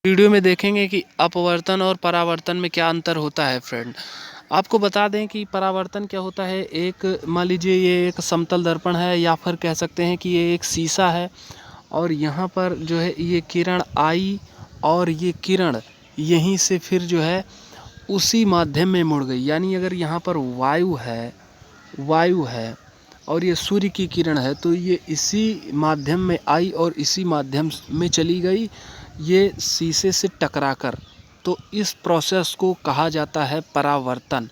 Video में देखेंगे कि अपवर्तन और परावर्तन में क्या अंतर होता है फ्रेंड। आपको बता दें कि परावर्तन क्या होता है। एक मान लीजिए ये एक समतल दर्पण है या फिर कह सकते हैं कि ये एक शीशा है और यहाँ पर जो है ये किरण आई और ये किरण यहीं से फिर जो है उसी माध्यम में मुड़ गई। यानी अगर यहाँ पर वायु है और ये सूर्य की किरण है तो ये इसी माध्यम में आई और इसी माध्यम में चली गई, ये शीशे से टकराकर। तो इस प्रोसेस को कहा जाता है परावर्तन।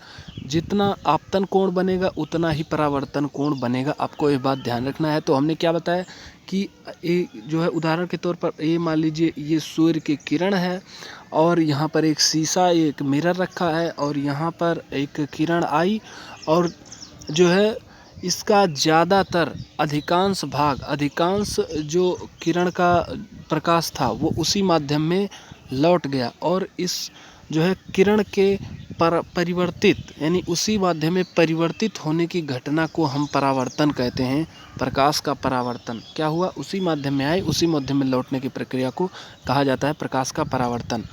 जितना आपतन कोण बनेगा उतना ही परावर्तन कोण बनेगा, आपको ये बात ध्यान रखना है। तो हमने क्या बताया कि ये जो है उदाहरण के तौर पर ये मान लीजिए ये सूर्य की किरण है और यहाँ पर एक शीशा एक मिरर रखा है और यहाँ पर एक किरण आई और जो है इसका ज़्यादातर अधिकांश जो किरण का प्रकाश था वो उसी माध्यम में लौट गया और इस जो है किरण के परिवर्तित यानी उसी माध्यम में परिवर्तित होने की घटना को हम परावर्तन कहते हैं। प्रकाश का परावर्तन क्या हुआ, उसी माध्यम में आए उसी माध्यम में लौटने की प्रक्रिया को कहा जाता है प्रकाश का परावर्तन।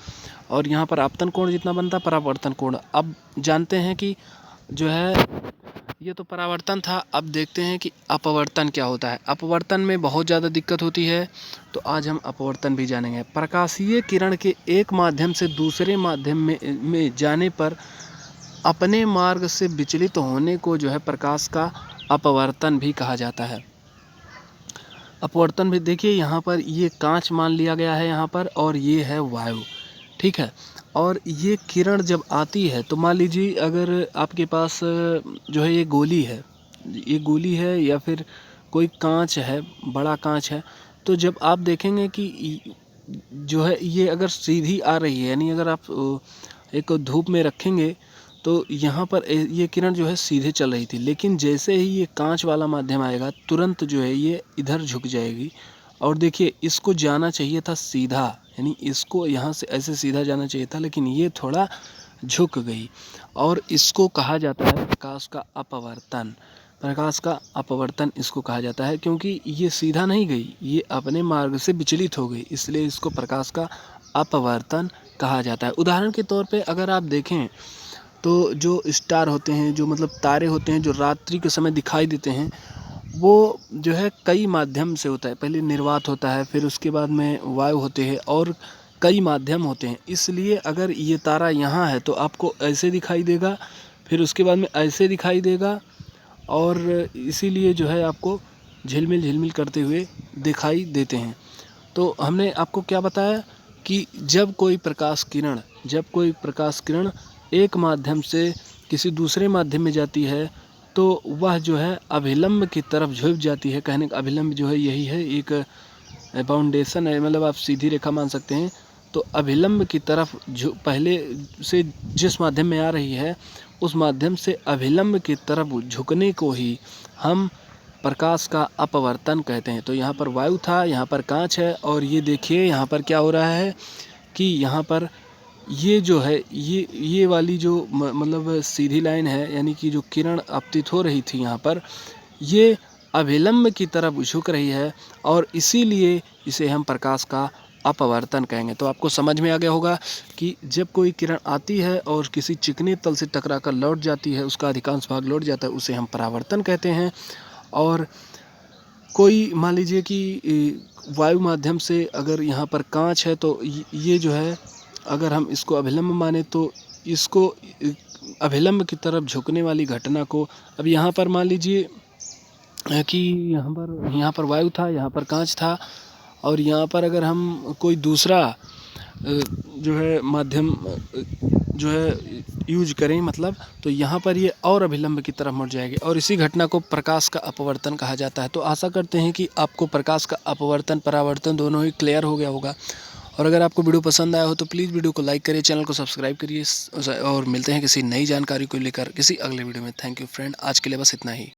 और यहाँ पर आपतन कोण जितना बनता परावर्तन कोण। अब जानते हैं कि जो है ये तो परावर्तन था। अब देखते हैं कि अपवर्तन क्या होता है। अपवर्तन में बहुत ज़्यादा दिक्कत होती है तो आज हम अपवर्तन भी जानेंगे। प्रकाशीय किरण के एक माध्यम से दूसरे माध्यम में जाने पर अपने मार्ग से विचलित होने को जो है प्रकाश का अपवर्तन भी कहा जाता है। अपवर्तन भी देखिए यहाँ पर ये कांच मान लिया गया है यहाँ पर और ये है वायु, ठीक है। और ये किरण जब आती है तो मान लीजिए अगर आपके पास जो है ये गोली है या फिर कोई कांच है, बड़ा कांच है, तो जब आप देखेंगे कि जो है ये अगर सीधी आ रही है यानी अगर आप एक धूप में रखेंगे तो यहाँ पर ये किरण जो है सीधे चल रही थी, लेकिन जैसे ही ये कांच वाला माध्यम आएगा तुरंत जो है ये इधर झुक जाएगी। और देखिए इसको जाना चाहिए था सीधा, यानी इसको यहाँ से ऐसे सीधा जाना चाहिए था, लेकिन ये थोड़ा झुक गई और इसको कहा जाता है प्रकाश का अपवर्तन। प्रकाश का अपवर्तन इसको कहा जाता है क्योंकि ये सीधा नहीं गई, ये अपने मार्ग से विचलित हो गई, इसलिए इसको प्रकाश का अपवर्तन कहा जाता है। उदाहरण के तौर पे अगर आप देखें तो जो स्टार होते हैं, जो मतलब तारे होते हैं जो रात्रि के समय दिखाई देते हैं, वो जो है कई माध्यम से होता है। पहले निर्वात होता है, फिर उसके बाद में वायु होते हैं और कई माध्यम होते हैं। इसलिए अगर ये तारा यहाँ है तो आपको ऐसे दिखाई देगा, फिर उसके बाद में ऐसे दिखाई देगा और इसीलिए जो है आपको झिलमिल करते हुए दिखाई देते हैं। तो हमने आपको क्या बताया कि जब कोई प्रकाश किरण एक माध्यम से किसी दूसरे माध्यम में जाती है तो वह जो है अभिलंब की तरफ झुक जाती है। कहने का अभिलंब जो है यही है, एक बाउंडेशन है, मतलब आप सीधी रेखा मान सकते हैं। तो अभिलंब की तरफ पहले से जिस माध्यम में आ रही है उस माध्यम से अभिलंब की तरफ झुकने को ही हम प्रकाश का अपवर्तन कहते हैं। तो यहाँ पर वायु था, यहाँ पर कांच है और ये देखिए यहाँ पर क्या हो रहा है कि यहाँ पर ये जो है ये वाली जो मतलब सीधी लाइन है, यानी कि जो किरण आपतित हो रही थी यहाँ पर, ये अभिलंब की तरफ झुक रही है और इसीलिए इसे हम प्रकाश का अपवर्तन कहेंगे। तो आपको समझ में आ गया होगा कि जब कोई किरण आती है और किसी चिकने तल से टकराकर लौट जाती है, उसका अधिकांश भाग लौट जाता है, उसे हम परावर्तन कहते हैं। और कोई मान लीजिए कि वायु माध्यम से अगर यहाँ पर कांच है तो ये जो है अगर हम इसको अभिलंब माने तो इसको अभिलंब की तरफ झुकने वाली घटना को, अब यहाँ पर मान लीजिए कि यहाँ पर वायु था, यहाँ पर कांच था और यहाँ पर अगर हम कोई दूसरा जो है माध्यम जो है यूज करें मतलब, तो यहाँ पर ये और अभिलंब की तरफ मुड़ जाएगी और इसी घटना को प्रकाश का अपवर्तन कहा जाता है। तो आशा करते हैं कि आपको प्रकाश का अपवर्तन परावर्तन दोनों ही क्लियर हो गया होगा। और अगर आपको वीडियो पसंद आया हो तो प्लीज़ वीडियो को लाइक करिए, चैनल को सब्सक्राइब करिए और मिलते हैं किसी नई जानकारी को लेकर किसी अगले वीडियो में। थैंक यू फ्रेंड, आज के लिए बस इतना ही।